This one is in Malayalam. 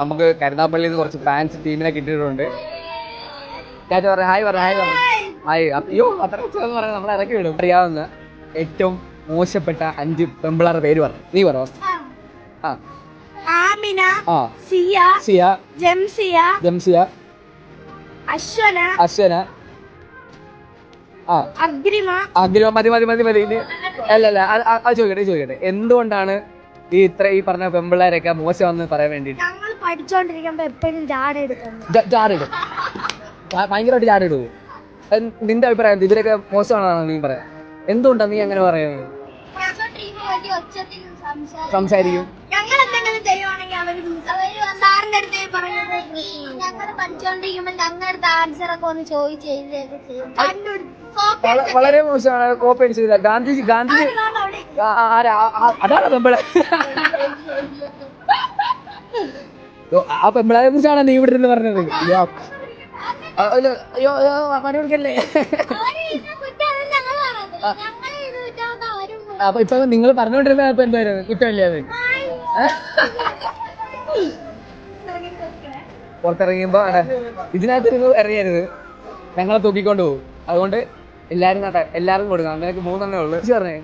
നമുക്ക് കരുനാപ്പള്ളിയിൽ നിന്ന് കുറച്ച് ഫാൻസ് ടീമിനെ കിട്ടിയിട്ടുണ്ട്. ഹായ് പറ ഹായ്. അയ്യോ അത്ര പറയാം, നമ്മളെ ഇറക്കി വിടും. അറിയാവുന്ന ഏറ്റവും മോശപ്പെട്ട 5 പെമ്പിളാരുടെ പേര് പറഞ്ഞു. നീ പറ. ആമിന, സിയ, ജംസിയ, അശ്വന, അഗ്രിമ. മതി. അല്ല അത് ചോദിക്കട്ടെ, എന്തുകൊണ്ടാണ് ഈ പറഞ്ഞ പെമ്പിള്ളേരൊക്കെ മോശമാണെന്ന് പറയാൻ വേണ്ടിട്ട്? ഞങ്ങൾ പഠിച്ചോണ്ടിരിക്കുമ്പോ എപ്പോഴും ജാടിടും. ഭയങ്കരമായിട്ട് ജാടിടുവോ? നിന്റെ അഭിപ്രായം ഇവരൊക്കെ മോശമാണെന്നാണ് നീ പറയാം. എന്തുകൊണ്ടാണ് നീ അങ്ങനെ പറയുന്നത്? സംസാരിക്കും. ഞങ്ങൾ എന്തെങ്കിലും ചെയ്യുവാണെങ്കിൽ സാറിന്റെ അടുത്ത് പഠിച്ചോണ്ടിരിക്കുമ്പോ ഞങ്ങളുടെ ആൻസർ ഒക്കെ ഒന്ന് ചോദിച്ചു. വളരെ മോശമാണ്. കോപ്പി അടിച്ചില്ല. ഗാന്ധിജി അതാണ് പെമ്പിളെ. ആ പെമ്പിളെ കുറിച്ചാണ് നീ ഇവിടെ നിന്ന് പറഞ്ഞത്. അയ്യോ പണി കൊടുക്കല്ലേ. അപ്പൊ ഇപ്പൊ നിങ്ങൾ പറഞ്ഞുകൊണ്ടിരുന്ന ഇപ്പൊ എന്തായിരുന്നു? കുറ്റമല്ലേ അത്? പുറത്തിറങ്ങിയുമ്പോ ഇതിനകത്ത് നിങ്ങൾ എറിയരുത്, ഞങ്ങളെ തൂക്കിക്കൊണ്ട് പോകും. അതുകൊണ്ട് എല്ലാരും കൊടുക്കാം. നിനക്ക് 3 ഉള്ളു പറഞ്ഞേ.